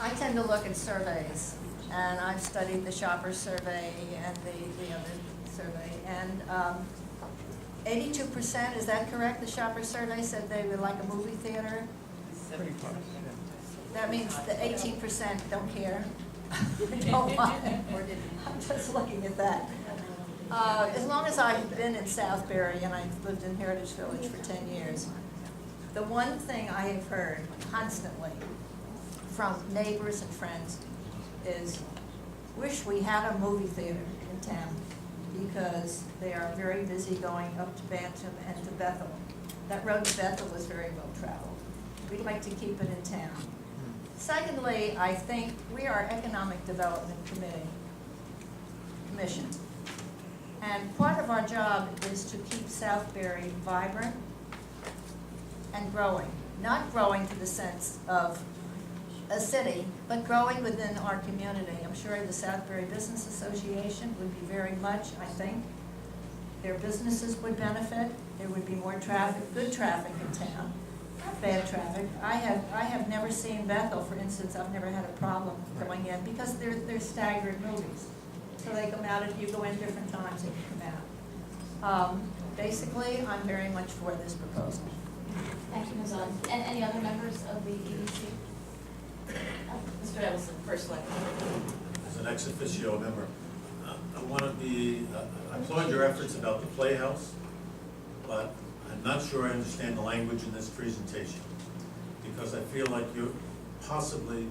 I tend to look at surveys, and I've studied the shopper survey and the other survey, and 82%, is that correct? The shopper survey said they would like a movie theater. Pretty close, That means the 18% don't care. Don't want it. I'm just looking at that. As long as I've been in Southbury, and I've lived in Heritage Village for 10 years, the one thing I have heard constantly from neighbors and friends is, wish we had a movie theater in town, because they are very busy going up to Bantam and to Bethel. That road to Bethel is very well traveled. We'd like to keep it in town. Secondly, I think we are Economic Development Commission. And part of our job is to keep Southbury vibrant and growing. Not growing to the sense of a city, but growing within our community. I'm sure the Southbury Business Association would be very much, I think, their businesses would benefit. There would be more traffic, good traffic in town, not bad traffic. I have never seen Bethel, for instance. I've never had a problem going in because they're staggered movies. So they come out, and you go in different times and you come out. Basically, I'm very much for this proposal. Thank you, Ms. Owen. And any other members of the EDC? Mr. Edelson, first one. As an ex officio member, I want to I applaud your efforts about the Playhouse, but I'm not sure I understand the language in this presentation, because I feel like you're possibly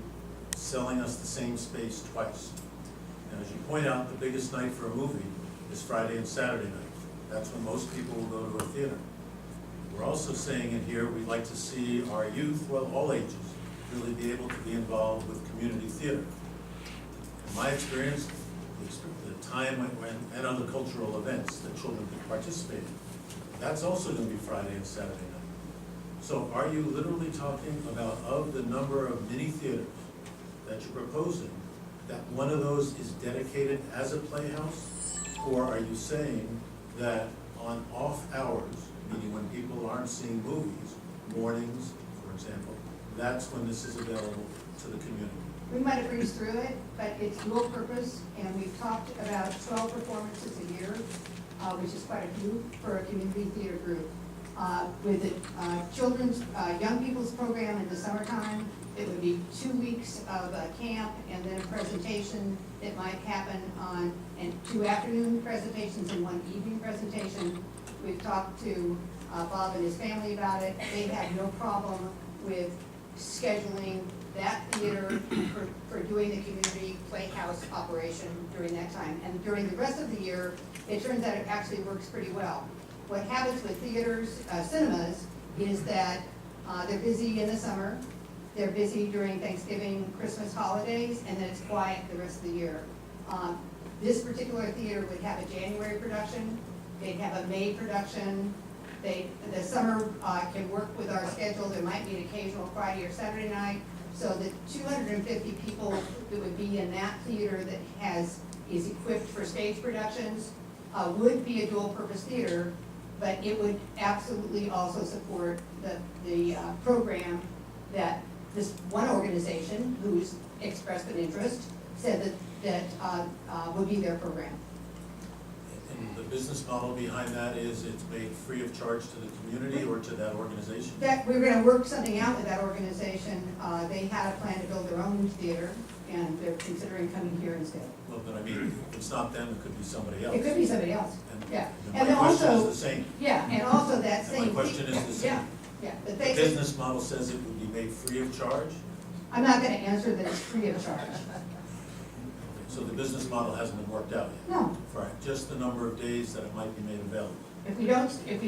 selling us the same space twice. And as you point out, the biggest night for a movie is Friday and Saturday night. That's when most people will go to a theater. We're also saying in here, we'd like to see our youth, well, all ages, really be able to be involved with community theater. In my experience, the time and other cultural events that children can participate in, that's also going to be Friday and Saturday night. So are you literally talking about, of the number of mini theaters that you're proposing, that one of those is dedicated as a playhouse? Or are you saying that on off hours, meaning when people aren't seeing movies, mornings, for example, that's when this is available to the community? We might have breezed through it, but it's dual purpose, and we've talked about 12 performances a year, which is quite a few for a community theater group. With the children's, young people's program in the summertime, it would be 2 weeks of camp and then a presentation that might happen and 2 afternoon presentations and 1 evening presentation. We've talked to Bob and his family about it. They have no problem with scheduling that theater for doing the community playhouse operation during that time. And during the rest of the year, it turns out it actually works pretty well. What happens with theaters, cinemas, is that they're busy in the summer, they're busy during Thanksgiving, Christmas holidays, and then it's quiet the rest of the year. This particular theater would have a January production, they'd have a May production. The summer can work with our schedule. There might be an occasional Friday or Saturday night. So the 250 people that would be in that theater that is equipped for stage productions would be a dual purpose theater, but it would absolutely also support the program that this one organization who's expressed an interest said that would be their program. And the business model behind that is it's made free of charge to the community or to that organization? That we're going to work something out with that organization. They had a plan to build their own theater, and they're considering coming here instead. Well, but I mean, if it's not them, it could be somebody else. It could be somebody else. And- Yeah. And And my question also- is the same. Yeah, and also that And same. my question is the same. Yeah, yeah. But The business model says it would be made free of charge, I'm not going to answer that it's free of charge. so the business model hasn't been worked out yet. No. Right, just the number of days that it might be made available. If we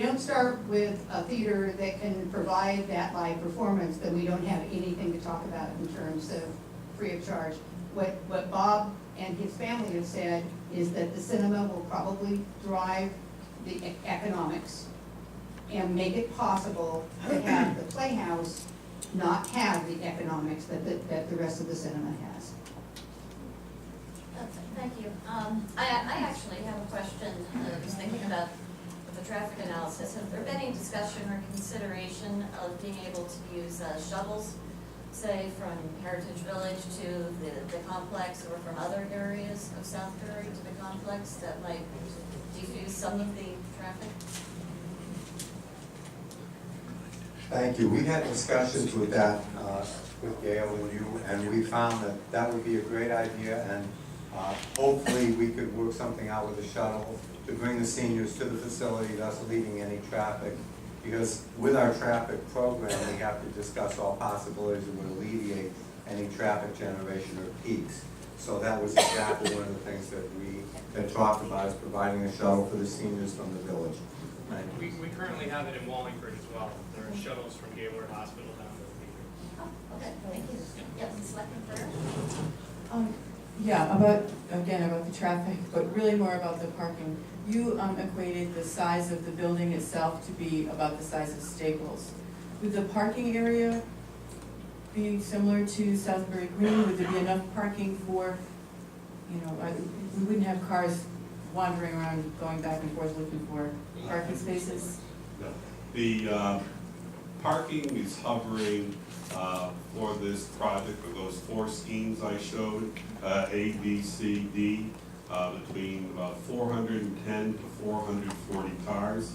don't start with a theater that can provide that live performance, then we don't have anything to talk about in terms of free of charge. What Bob and his family have said is that the cinema will probably drive the economics and make it possible to have the Playhouse not have the economics that the rest of the cinema has. Thank you. I actually have a question. I was thinking about the traffic analysis. Has there been any discussion or consideration of being able to use shuttles say, from Heritage Village to the complex, or from other areas of Southbury to the complex that might defuse some of the traffic? Thank you. We had discussions with that, with Gail and you, and we found that that would be a great idea, and hopefully we could work something out with a shuttle to bring the seniors to the facility, thus leaving any traffic. Because with our traffic program, we have to discuss all possibilities that would alleviate any traffic generation or peaks. So that was exactly one of the things that we had talked about, is providing a shuttle for the seniors from the village. We currently have it in Wallingford as well. There are shuttles from Gaylord Hospital down to the theater. Oh, okay, thank you. Yes, Selectman Claire? Yeah, about the traffic, but really more about the parking. You equated the size of the building itself to be about the size of Staples. Would the parking area be similar to Southbury Green? Would there be enough parking for, we wouldn't have cars wandering around, going back and forth looking for parking spaces? No. The parking is hovering for this project with those 4 schemes I showed, A, B, C, D, between about 410 to 440 cars,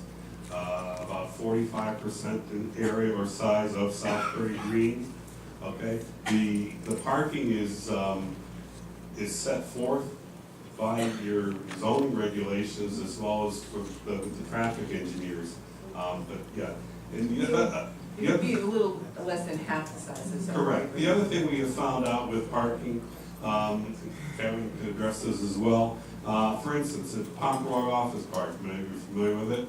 about 45% in area or size of Southbury Green. Okay, the parking is set forth by your zoning regulations as well as for the traffic engineers. But yeah, and It would be a little less than half the size of Southbury. correct. The other thing we have found out with parking, Kevin can address this as well. For instance, at Pomeroy Office Park, maybe you're familiar with it.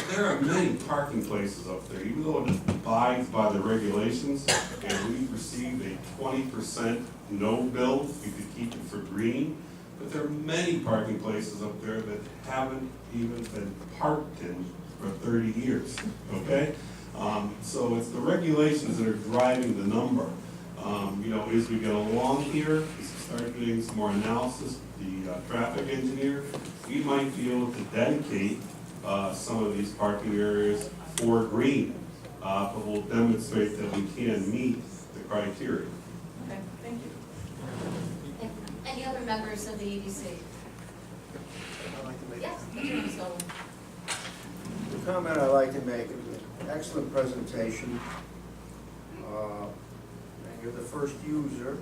There are many parking places up there, even though it abides by the regulations, and we've received a 20% no bill, we could keep it for green, but there are many parking places up there that haven't even been parked in for 30 years, okay? So it's the regulations that are driving the number. As we get along here, as we start doing some more analysis, the traffic engineer, we might be able to dedicate some of these parking areas for green, but we'll demonstrate that we can meet the criteria. Okay, thank you. Any other members of the EDC? Yes, Mr. Stoll. The comment I'd like to make is an excellent presentation. And you're the first user.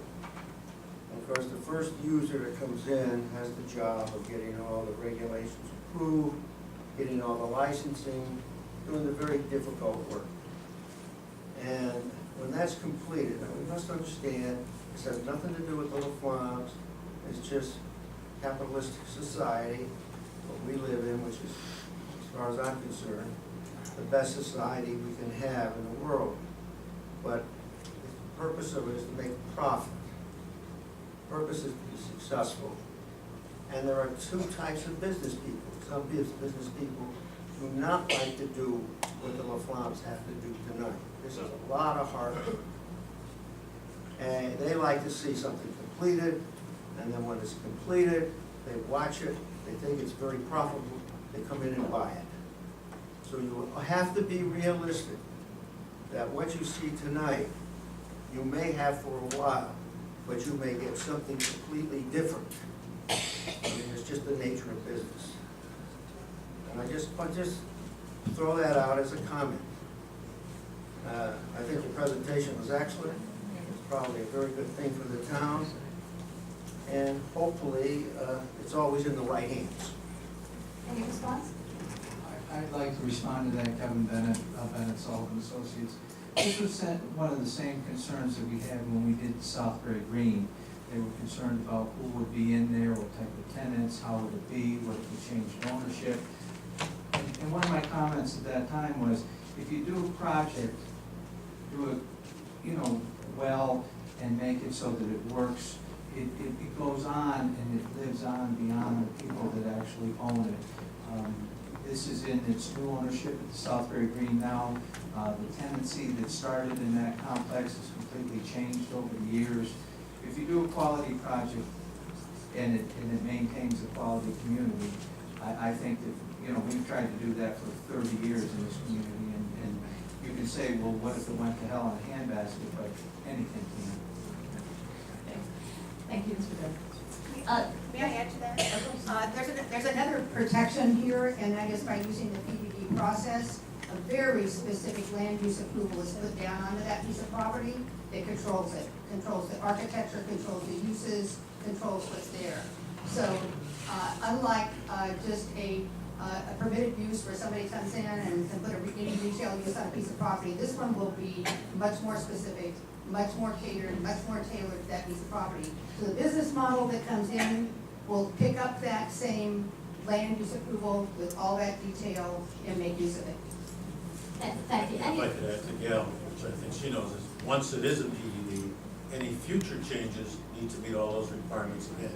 Of course, the first user that comes in has the job of getting all the regulations approved, getting all the licensing, doing the very difficult work. And when that's completed, now we must understand, this has nothing to do with the LaFlammes, it's just capitalistic society, what we live in, which is, as far as I'm concerned, the best society we can have in the world. But the purpose of it is to make a profit. The purpose is to be successful. And there are 2 types of business people. Some business people do not like to do what the LaFlammes have to do tonight. This is a lot of hard work. And they like to see something completed, and then when it's completed, they watch it, they think it's very profitable, they come in and buy it. So you have to be realistic that what you see tonight, you may have for a while, but you may get something completely different. I mean, it's just the nature of business. And I just throw that out as a comment. I think the presentation was excellent. It's probably a very good thing for the town. And hopefully, it's always in the right hands. Any response? I'd like to respond to that, Kevin Bennett, Bennett Sullivan Associates. This was one of the same concerns that we had when we did Southbury Green. They were concerned about who would be in there, what type of tenants, how would it be, what if we changed ownership. And one of my comments at that time was, if you do a project, do it, well, and make it so that it works, it goes on and it lives on beyond the people that actually own it. This is in its new ownership at the Southbury Green now. The tenancy that started in that complex has completely changed over the years. If you do a quality project and it maintains a quality community, I think that, we've tried to do that for 30 years in this community, and you can say, well, what if it went to hell in a handbasket, but anything can. Thank you, Mr. Dunn. May I add to that? There's another protection here, and that is by using the PDD process. A very specific land use approval is put down onto that piece of property that controls it. Controls the architecture, controls the uses, controls what's there. So, unlike just a permitted use where somebody comes in and can put any retail use on a piece of property, this one will be much more specific, much more catered, much more tailored to that piece of property. So the business model that comes in will pick up that same land use approval with all that detail and make use of it. Thank you. I'd like to add to Gail, which I think she knows, is once it is a PDD, any future changes need to meet all those requirements again.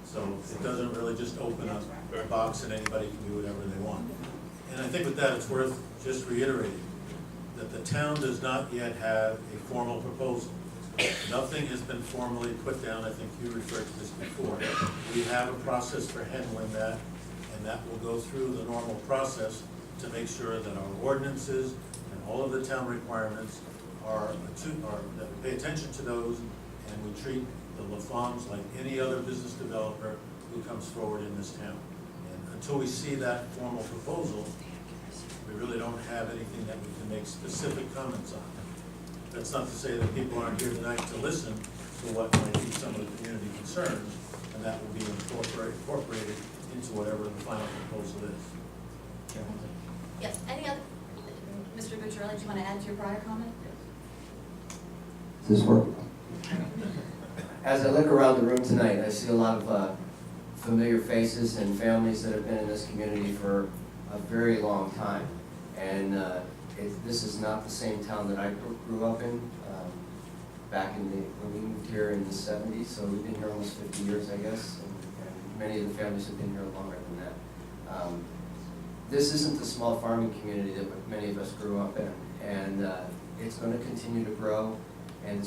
So it doesn't really just open up a box and anybody can do whatever they want. And I think with that, it's worth just reiterating that the town does not yet have a formal proposal. Nothing has been formally put down. I think you referred to this before. We have a process for handling that, and that will go through the normal process to make sure that our ordinances and all of the town requirements that we pay attention to those, and we treat the LaFons like any other business developer who comes forward in this town. And until we see that formal proposal, we really don't have anything that we can make specific comments on. That's not to say that people aren't here tonight to listen to what might be some of the community concerns, and that will be incorporated into whatever the final proposal is. Yes, any other, Mr. Gutierrez, do you want to add to your prior comment? Does this work? As I look around the room tonight, I see a lot of familiar faces and families that have been in this community for a very long time. And this is not the same town that I grew up in back when we moved here in the 70s. So we've been here almost 50 years, I guess, and many of the families have been here longer than that. This isn't the small farming community that many of us grew up in, and it's going to continue to grow, and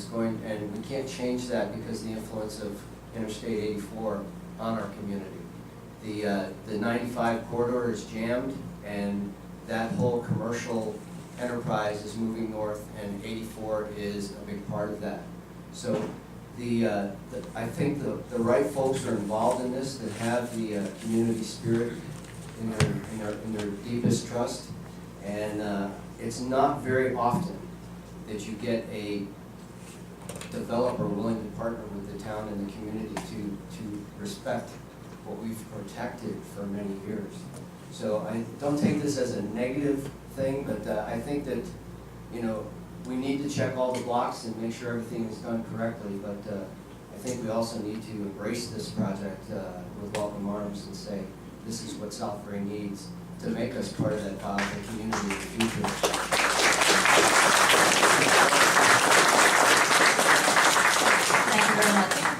we can't change that because of the influence of Interstate 84 on our community. The 95 corridor is jammed, and that whole commercial enterprise is moving north, and 84 is a big part of that. So I think the right folks are involved in this that have the community spirit in their deepest trust, and it's not very often that you get a developer willing to partner with the town and the community to respect what we've protected for many years. So I don't take this as a negative thing, but I think that, we need to check all the blocks and make sure everything is done correctly, but I think we also need to embrace this project with welcome arms and say, this is what Southbury needs to make us part of that powerful community in the future.